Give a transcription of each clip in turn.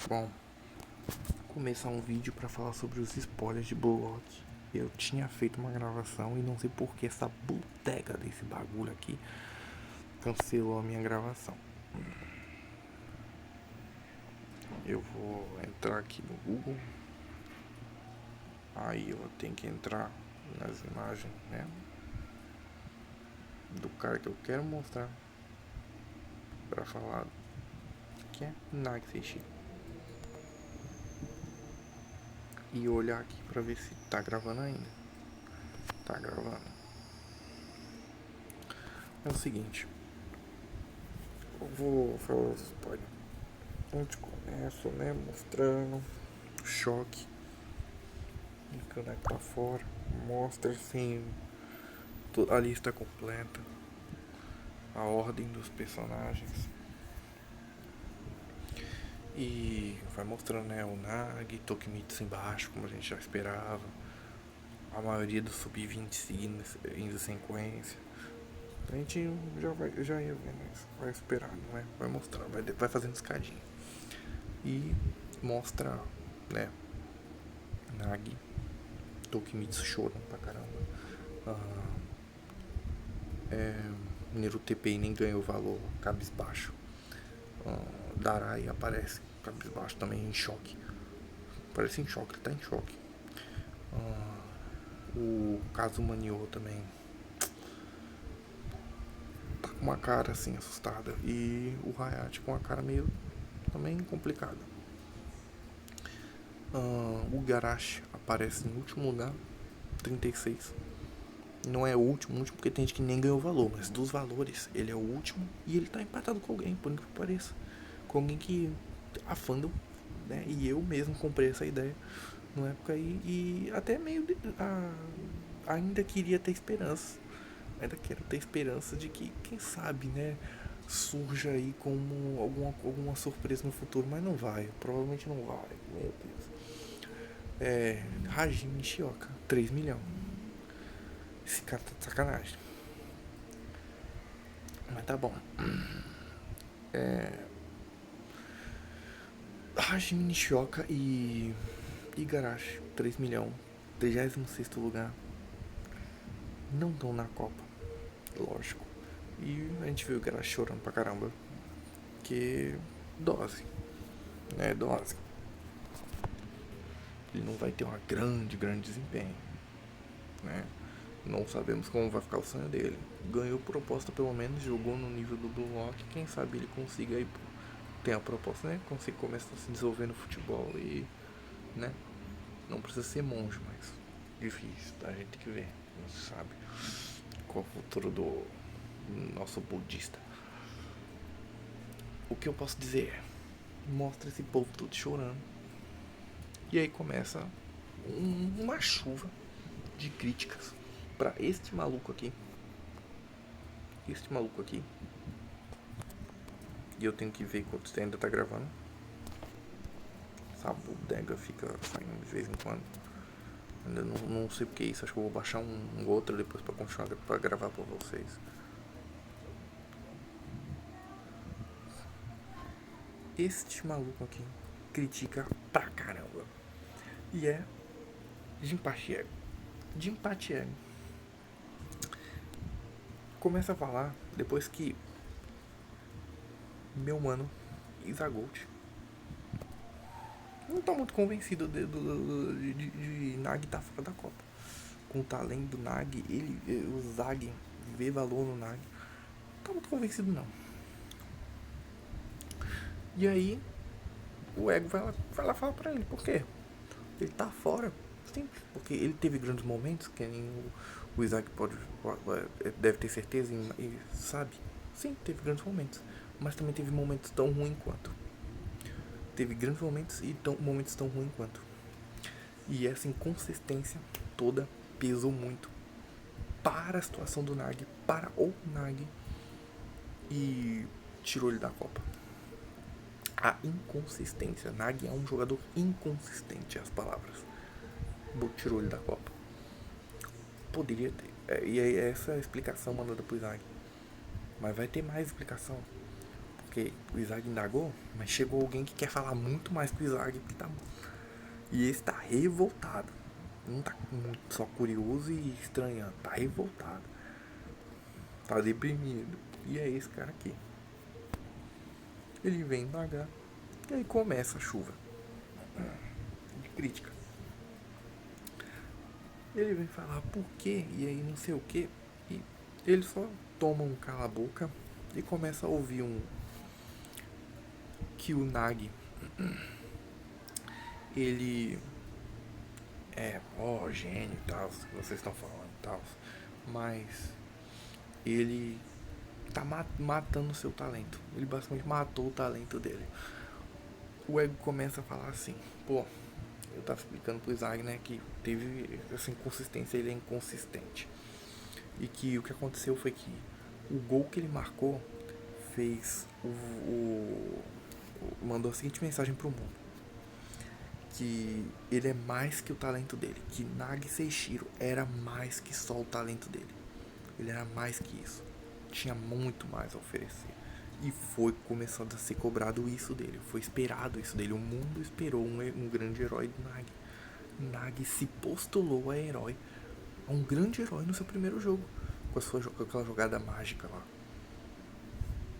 Bom, começar um vídeo para falar sobre os spoilers de Blue Lock. Eu tinha feito uma gravação e não sei por que essa bodega desse bagulho aqui cancelou a minha gravação. Eu vou entrar aqui no Google. Aí eu tenho que entrar nas imagens, né? Do cara que eu quero mostrar para falar, que é Nag Seixi. E olhar aqui para ver se tá gravando ainda. Tá gravando. É o seguinte, eu vou falar os spoilers. A gente começa, né, mostrando o choque, clicando aqui pra fora, mostra assim a lista completa, a ordem dos personagens e vai mostrando, né, o Nagi, Tokimitsu embaixo, como a gente já esperava, a maioria dos sub-20 seguindo em sequência. A gente já ia vendo isso, vai esperar, não é? Vai mostrar, vai fazendo escadinha. E mostra, né, Nagi, Tokimitsu chorando pra caramba. Neru TPI nem ganhou valor, cabisbaixo. Darai aparece cabisbaixo também, em choque. Parece em choque, ele tá em choque. O Kazuma Nioh também tá com uma cara assim assustada. E o Hayate com uma cara meio também complicada. O Garashi aparece em último lugar, 36. Não é o último porque tem gente que nem ganhou valor, mas dos valores ele é o último e ele tá empatado com alguém, por incrível que pareça. Com alguém que a fandom, né? E eu mesmo comprei essa ideia na época e até meio ainda queria ter esperança. Ainda quero ter esperança de que, quem sabe, né, surja aí como alguma surpresa no futuro, mas não vai, provavelmente não vai. Meu Deus. Hajime Nishioka, 3 milhões. Esse cara tá de sacanagem. Mas tá bom. Hajime Nishioka e Igarashi, 3 milhões. 36º lugar. Não estão na Copa. Lógico. E a gente viu o Igarashi chorando pra caramba. Que dose. Né, dose. Ele não vai ter uma grande desempenho. Né? Não sabemos como vai ficar o sonho dele. Ganhou proposta pelo menos, jogou no nível do Blue Lock. Quem sabe ele consiga aí tem a proposta, né? Consiga começar a se desenvolver no futebol e, né? Não precisa ser monge, mas difícil, tá? A gente tem que ver, não se sabe qual é o futuro do nosso budista. O que eu posso dizer é, mostra esse povo todo chorando e aí começa uma chuva de críticas pra este maluco aqui. E eu tenho que ver quanto você ainda tá gravando. Essa bodega fica saindo de vez em quando. Ainda não sei porque é isso. Acho que eu vou baixar um outro depois pra continuar pra gravar pra vocês. Este maluco aqui critica pra caramba. E é Jinpachiego. Começa a falar depois que meu mano Izagold não tá muito convencido de Nag tá fora da Copa. Com o talento do Nag, o Zag vê valor no Nag. Não tá muito convencido não. E aí o Ego vai lá falar pra ele, por quê? Ele tá fora. Simples, porque ele teve grandes momentos, que nem o Isaac deve ter certeza e sabe. Sim, teve grandes momentos, mas também teve momentos tão ruins quanto. Teve grandes momentos e momentos tão ruins quanto. E essa inconsistência toda pesou muito para a situação do Nag, para o Nag, e tirou ele da Copa. A inconsistência. Nag é um jogador inconsistente, as palavras. Tirou ele da Copa. Poderia ter. E aí essa é a explicação mandada pro Isaac. Mas vai ter mais explicação. Porque o Izag indagou, mas chegou alguém que quer falar muito mais que o Izag, que tá. E esse tá revoltado. Não tá muito só curioso e estranhando, tá revoltado. Tá deprimido. E é esse cara aqui. Ele vem indagar. E aí começa a chuva de crítica. Ele vem falar por quê, e aí não sei o quê. E ele só toma um cala-boca e começa a ouvir que o Nag, ele gênio e tal, que vocês estão falando e tal, mas ele tá matando o seu talento. Ele basicamente matou o talento dele. O Ego começa a falar assim, pô, eu tava explicando pro Izag, né, que teve essa inconsistência, ele é inconsistente. E que o que aconteceu foi que o gol que ele marcou fez mandou a seguinte mensagem pro mundo: que ele é mais que o talento dele, que Nagi Seishiro era mais que só o talento dele. Ele era mais que isso. Tinha muito mais a oferecer. E foi começando a ser cobrado isso dele. Foi esperado isso dele. O mundo esperou um grande herói do Nagi. Nagi se postulou a herói. A um grande herói no seu primeiro jogo. Com aquela jogada mágica lá.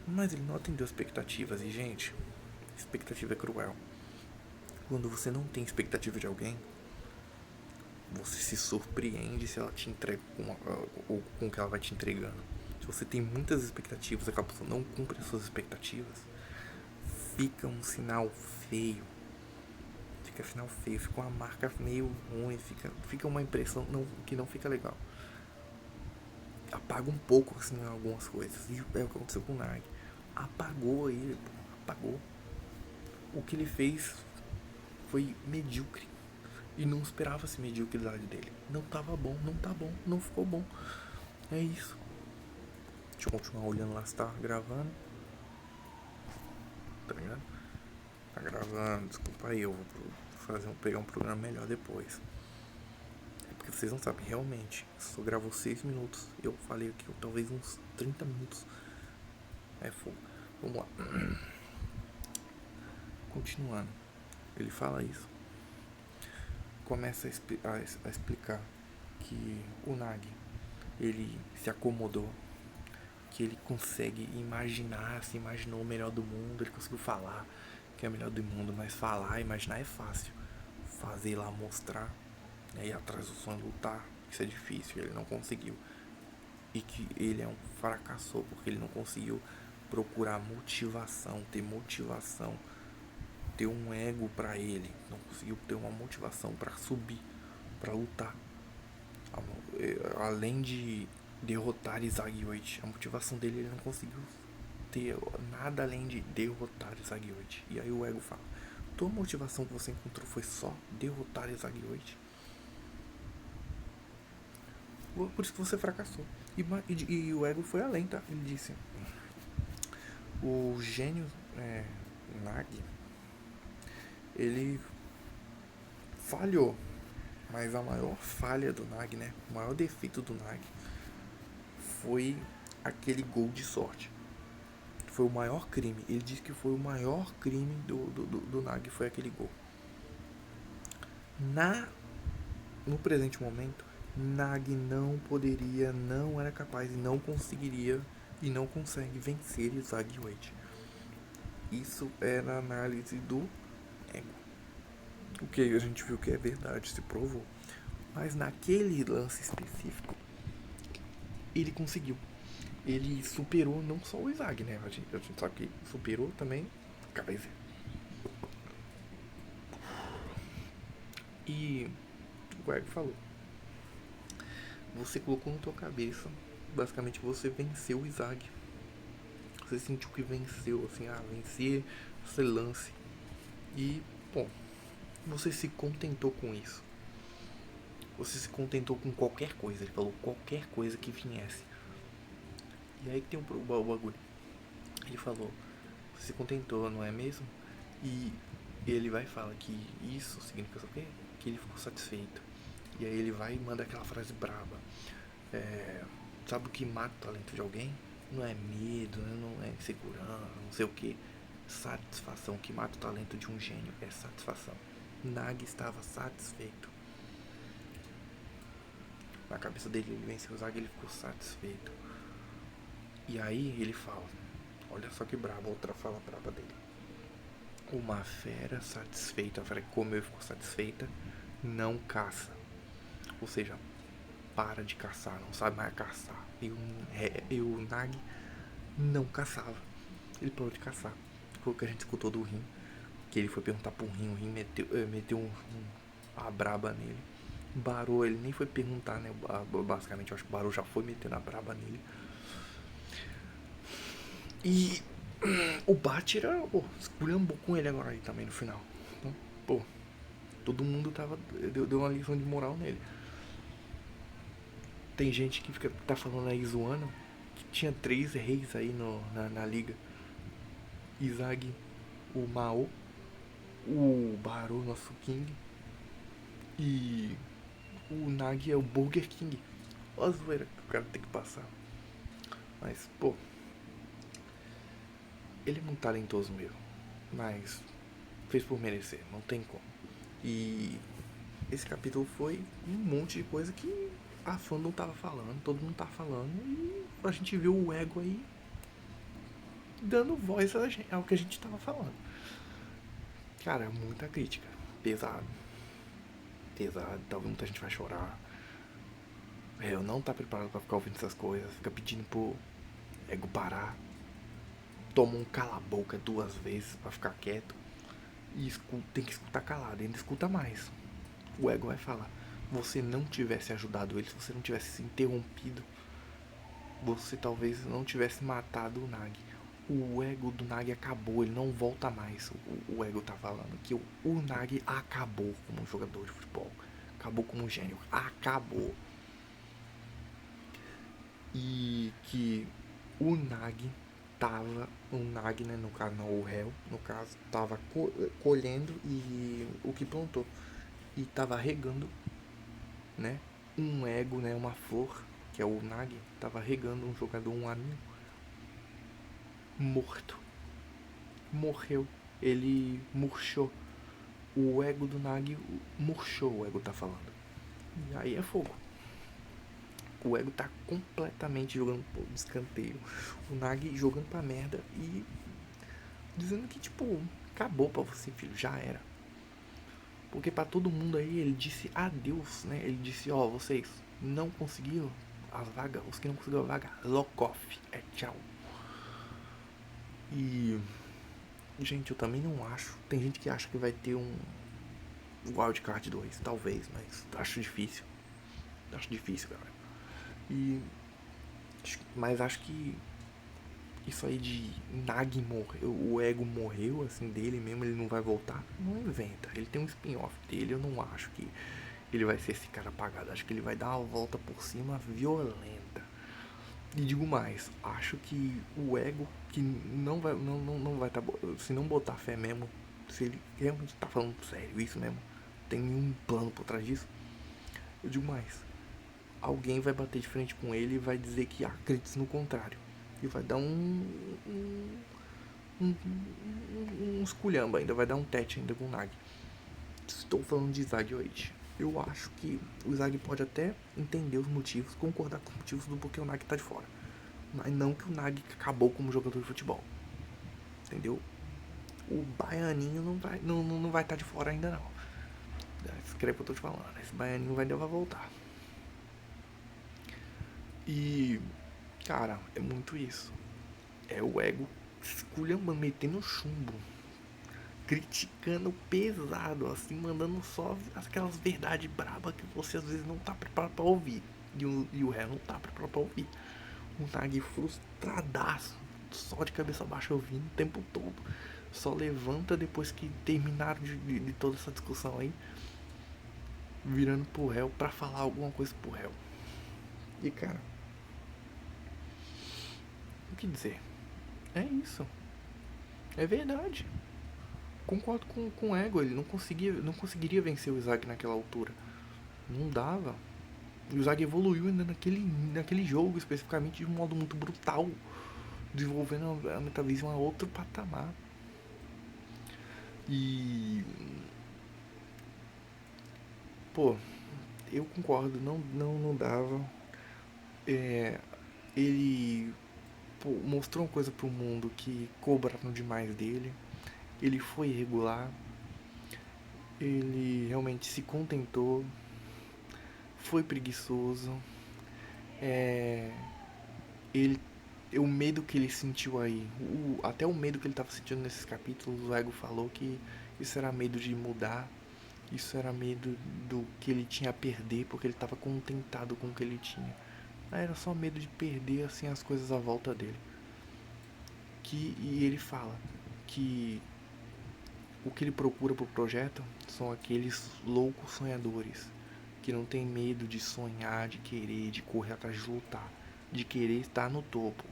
Mas ele não atendeu expectativas. E, gente, expectativa é cruel. Quando você não tem expectativa de alguém, você se surpreende se ela te entrega com o que ela vai te entregando. Se você tem muitas expectativas e a pessoa não cumpre as suas expectativas, fica um sinal feio. Fica sinal feio, fica uma marca meio ruim, fica uma impressão que não fica legal. Apaga um pouco assim algumas coisas. E é o que aconteceu com o Nag. Apagou ele, apagou. O que ele fez foi medíocre. E não esperava-se mediocridade dele. Não tava bom, não tá bom, não ficou bom. É isso. Deixa eu continuar olhando lá se tá gravando. Tá ligado? Tá gravando, desculpa aí, eu vou pegar um programa melhor depois. É porque vocês não sabem, realmente, só gravou 6 minutos. Eu falei aqui talvez uns 30 minutos. É fogo. Vamos lá. Continuando. Ele fala isso. Começa a explicar que o Nagi, ele se acomodou, que ele consegue imaginar, se imaginou o melhor do mundo, ele conseguiu falar que é o melhor do mundo, mas falar, imaginar é fácil. Fazer lá, mostrar, né, ir atrás do sonho, lutar, isso é difícil, ele não conseguiu. E que ele é um fracassou porque ele não conseguiu procurar motivação, ter um ego pra ele, não conseguiu ter uma motivação pra subir, pra lutar. Além de derrotar Izagyoichi, a motivação dele ele não conseguiu ter nada além de derrotar Izagyoichi. E aí o ego fala: tua motivação que você encontrou foi só derrotar Izagyoichi? Por isso que você fracassou. E o ego foi além, tá? Ele disse: o gênio Nagi, ele falhou. Mas a maior falha do Nagi, né? O maior defeito do Nagi foi aquele gol de sorte. Foi o maior crime. Ele disse que foi o maior crime do Nagi, foi aquele gol. No presente momento, Nagi não poderia, não era capaz e não conseguiria e não consegue vencer Izagyoichi. Isso era a análise do ego. O que a gente viu que é verdade, se provou. Mas naquele lance específico, ele conseguiu. Ele superou não só o Izag, né? A gente sabe que superou também Kaiser. E o Ego falou: você colocou na tua cabeça, basicamente você venceu o Izag. Você sentiu que venceu, assim, vencer esse lance. E, bom, você se contentou com isso. Você se contentou com qualquer coisa. Ele falou qualquer coisa que viesse. E aí que tem o bagulho. Ele falou: você se contentou, não é mesmo? E ele vai e fala que isso significa o quê? Que ele ficou satisfeito. E aí ele vai e manda aquela frase braba: sabe o que mata o talento de alguém? Não é medo, né? Não é insegurança, não sei o que. Satisfação. Que mata o talento de um gênio é satisfação. Nag estava satisfeito. Na cabeça dele, ele venceu o Zag, ele ficou satisfeito. E aí ele fala, olha só que brabo, outra fala braba dele. Uma fera satisfeita, a fera que comeu e ficou satisfeita, não caça. Ou seja, para de caçar, não sabe mais caçar. E o Nag não caçava. Ele parou de caçar. Foi o que a gente escutou do Rin. Que ele foi perguntar pro Rin, o Rin meteu a braba nele. Barou, ele nem foi perguntar, né? Basicamente, eu acho que o Barou já foi metendo a braba nele. E o Bátira, pô, esculhambou com ele agora aí também no final. Então, pô, todo mundo tava. Deu uma lição de moral nele. Tem gente que tá falando aí zoando que tinha 3 reis aí na liga. Izag, o Mao, o Barou, nosso King, e o Nag é o Burger King. Olha a zoeira que o cara tem que passar. Mas, pô, ele é muito talentoso mesmo. Mas fez por merecer, não tem como. E esse capítulo foi um monte de coisa que a fã não tava falando, todo mundo tava falando, e a gente viu o ego aí dando voz ao que a gente tava falando. Cara, muita crítica. Pesado. Pesado. Talvez muita gente vai chorar. Eu não tá preparado pra ficar ouvindo essas coisas. Fica pedindo pro ego parar. Toma um cala-boca 2 vezes pra ficar quieto. E tem que escutar calado. Ainda escuta mais. O ego vai falar. Você não tivesse ajudado ele, se você não tivesse se interrompido, você talvez não tivesse matado o Nag. O ego do Nag acabou, ele não volta mais. O ego tá falando que o Nag acabou como jogador de futebol. Acabou como gênio. Acabou. E que o Nag tava. O Nag, né, no caso, não, o réu, no caso, tava colhendo e o que plantou. E tava regando, né? Um ego, né? Uma flor, que é o Nag, tava regando um jogador, um amigo, morto. Morreu. Ele murchou. O ego do Nag murchou, o ego tá falando. E aí é fogo. O ego tá completamente jogando pro escanteio. O Nag jogando pra merda e dizendo que, tipo, acabou pra você, filho, já era. Porque pra todo mundo aí ele disse adeus, né? Ele disse, ó, vocês não conseguiram as vagas, os que não conseguiram a vaga, lock off, é tchau. E, gente, eu também não acho. Tem gente que acha que vai ter um Wildcard 2, talvez, mas acho difícil. Acho difícil, galera. E, mas acho que isso aí de Nag morreu, o ego morreu, assim, dele mesmo, ele não vai voltar. Não inventa. Ele tem um spin-off dele, eu não acho que ele vai ser esse cara apagado. Acho que ele vai dar uma volta por cima violenta. E digo mais, acho que o ego que não vai tá, se não botar fé mesmo, se ele realmente tá falando sério, isso mesmo, tem nenhum plano por trás disso, eu digo mais, alguém vai bater de frente com ele e vai dizer que acredita no contrário. E vai dar um esculhamba ainda, vai dar um tete ainda com o Nag. Estou falando de Zag hoje. Eu acho que o Zag pode até entender os motivos, concordar com os motivos do porquê o Nag tá de fora. Mas não que o Nag acabou como jogador de futebol. Entendeu? O Baianinho não vai estar de fora ainda não. Escreve o que eu tô te falando. Esse Baianinho vai voltar. E, cara, é muito isso. É o ego esculhambando, metendo chumbo. Criticando pesado, assim, mandando só aquelas verdades brabas que você às vezes não tá preparado pra ouvir. E o réu não tá preparado pra ouvir. Um Nag frustradaço, só de cabeça baixa ouvindo o tempo todo. Só levanta depois que terminaram de toda essa discussão aí, virando pro réu pra falar alguma coisa pro réu. E cara, o que dizer? É isso. É verdade. Concordo com o ego, ele não conseguiria vencer o Isaac naquela altura. Não dava. o Zag evoluiu ainda naquele jogo, especificamente de um modo muito brutal, desenvolvendo a Metavision a outro patamar. E, pô, eu concordo, não dava. É, ele, pô, mostrou uma coisa pro mundo que cobraram demais dele. Ele foi irregular, ele realmente se contentou, foi preguiçoso. É, ele, o medo que ele sentiu aí, até o medo que ele estava sentindo nesses capítulos, o Ego falou que isso era medo de mudar, isso era medo do que ele tinha a perder, porque ele estava contentado com o que ele tinha. Aí era só medo de perder assim as coisas à volta dele. E ele fala que o que ele procura pro projeto são aqueles loucos sonhadores que não tem medo de sonhar, de querer, de correr atrás de lutar, de querer estar no topo.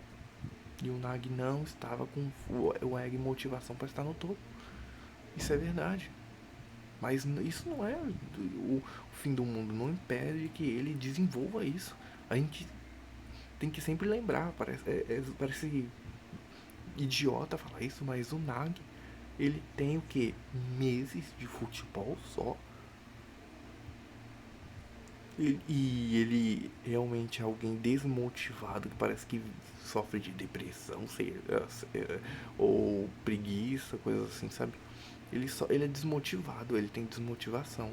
E o Nag não estava com o Egg motivação para estar no topo. Isso é verdade. Mas isso não é o fim do mundo. Não impede que ele desenvolva isso. A gente tem que sempre lembrar. Parece idiota falar isso, mas o Nag, ele tem o que? Meses de futebol só. E ele realmente é alguém desmotivado, que parece que sofre de depressão, ou preguiça, coisas assim, sabe? Ele é desmotivado, ele tem desmotivação.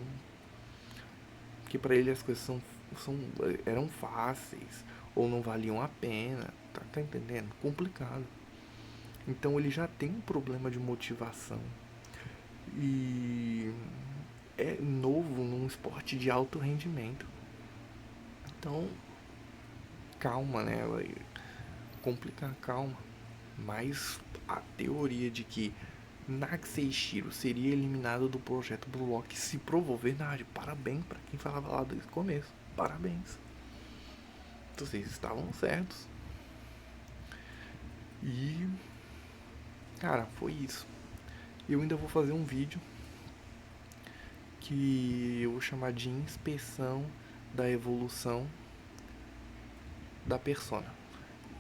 Porque pra ele as coisas são, eram fáceis, ou não valiam a pena, tá entendendo? Complicado. Então ele já tem um problema de motivação. E é novo num esporte de alto rendimento. Então, calma, né? Vai complicar, calma. Mas a teoria de que Naxeishiro seria eliminado do projeto Blue Lock se provou verdade. Parabéns para quem falava lá desde o começo. Parabéns. Vocês estavam certos. E, cara, foi isso. Eu ainda vou fazer um vídeo que eu vou chamar de inspeção da evolução da persona.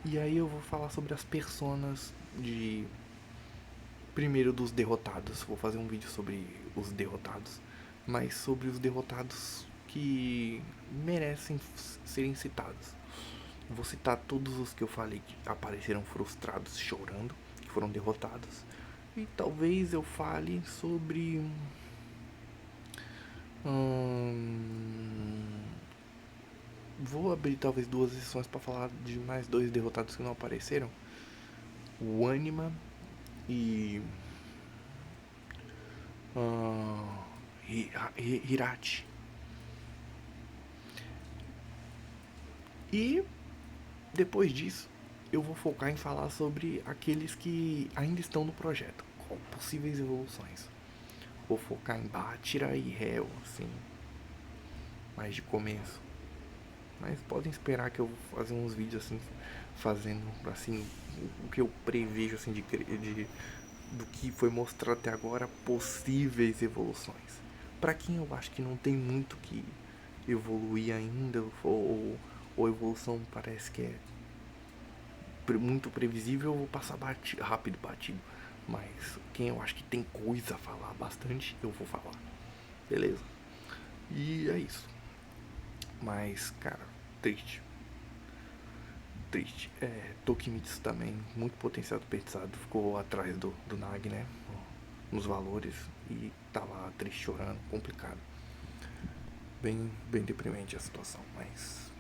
E aí eu vou falar sobre as personas de primeiro dos derrotados. Vou fazer um vídeo sobre os derrotados, mas sobre os derrotados que merecem serem citados. Vou citar todos os que eu falei que apareceram frustrados, chorando, que foram derrotados. E talvez eu fale sobre vou abrir talvez duas sessões para falar de mais dois derrotados que não apareceram. O Anima e Hirachi. E depois disso, eu vou focar em falar sobre aqueles que ainda estão no projeto, com possíveis evoluções. Vou focar em Bátira e Hel, assim, mais de começo. Mas podem esperar que eu vou fazer uns vídeos assim, fazendo assim o que eu prevejo assim do que foi mostrado até agora, possíveis evoluções. Para quem eu acho que não tem muito que evoluir ainda, ou a evolução parece que é muito previsível, eu vou passar rápido batido. Mas quem eu acho que tem coisa a falar bastante, eu vou falar. Beleza? E é isso. Mas, cara, triste. Triste. Tokimitsu também, muito potencial desperdiçado. Ficou atrás do Nag, né? Nos valores. E tava triste, chorando, complicado. Bem deprimente a situação, mas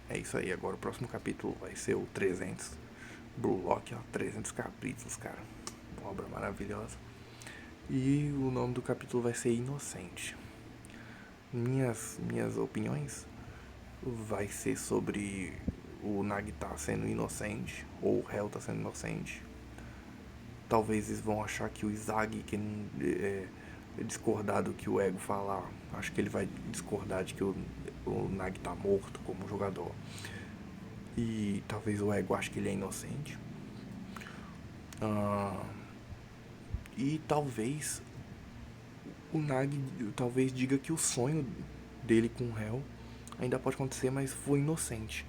é isso aí. Agora o próximo capítulo vai ser o 300. Blue Lock, ó, 300 capítulos, cara. Uma obra maravilhosa. E o nome do capítulo vai ser Inocente. Minhas opiniões vai ser sobre o Nag tá sendo inocente, ou o Hel tá sendo inocente. Talvez eles vão achar que o Izagi, que discordar do que o Ego falar, acho que ele vai discordar de que o Nag tá morto como jogador. E talvez o Ego ache que ele é inocente. E talvez o Nag talvez diga que o sonho dele com o Hel ainda pode acontecer, mas foi inocente.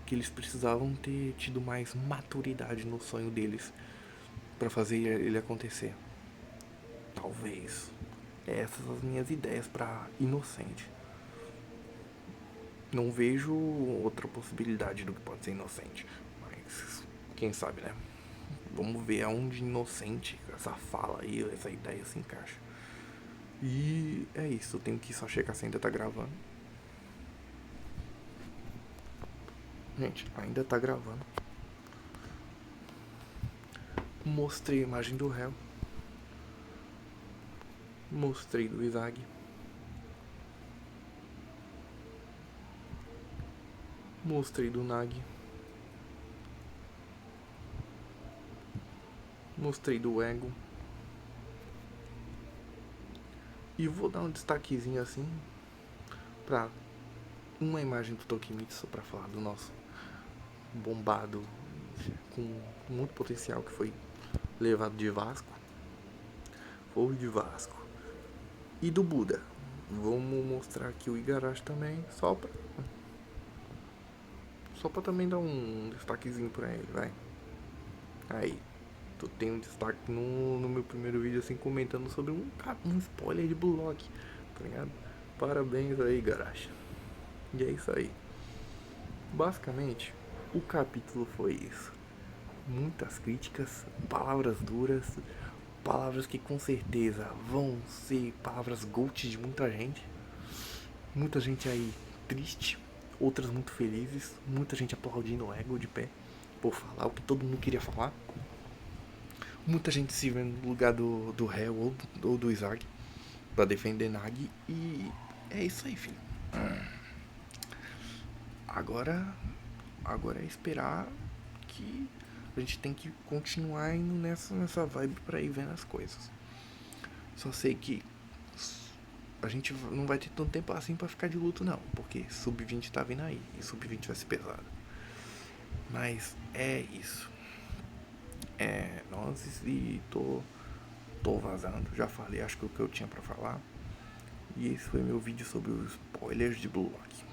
Que eles precisavam ter tido mais maturidade no sonho deles pra fazer ele acontecer. Talvez. Essas são as minhas ideias pra Inocente. Não vejo outra possibilidade do que pode ser Inocente. Mas quem sabe, né? Vamos ver aonde Inocente, essa fala aí, essa ideia se encaixa. E é isso, eu tenho que só checar se ainda tá gravando. Gente, ainda tá gravando. Mostrei a imagem do réu. Mostrei do Izag. Mostrei do Nag. Mostrei do Ego. E vou dar um destaquezinho assim pra uma imagem do Tokimitsu pra falar do nosso bombado com muito potencial que foi levado de Vasco. Ou de Vasco. E do Buda. Vamos mostrar aqui o Igarashi também, só pra também dar um destaquezinho pra ele, vai. Aí, tu tem um destaque no meu primeiro vídeo, assim, comentando sobre um spoiler de Bullock, tá ligado? Parabéns aí, Igarashi. E é isso aí. Basicamente, o capítulo foi isso. Muitas críticas, palavras duras, palavras que com certeza vão ser palavras GOAT de muita gente. Muita gente aí triste, outras muito felizes, muita gente aplaudindo o Ego de pé por falar o que todo mundo queria falar. Muita gente se vendo no lugar do réu ou do Izag pra defender Nagi. E é isso aí, filho. Agora é esperar que a gente tem que continuar indo nessa vibe pra ir vendo as coisas. Só sei que a gente não vai ter tanto tempo assim pra ficar de luto, não. Porque Sub-20 tá vindo aí. E Sub-20 vai ser pesado. Mas é isso. Nossa, e tô vazando. Já falei, acho que o que eu tinha pra falar. E esse foi meu vídeo sobre os spoilers de Blue Lock.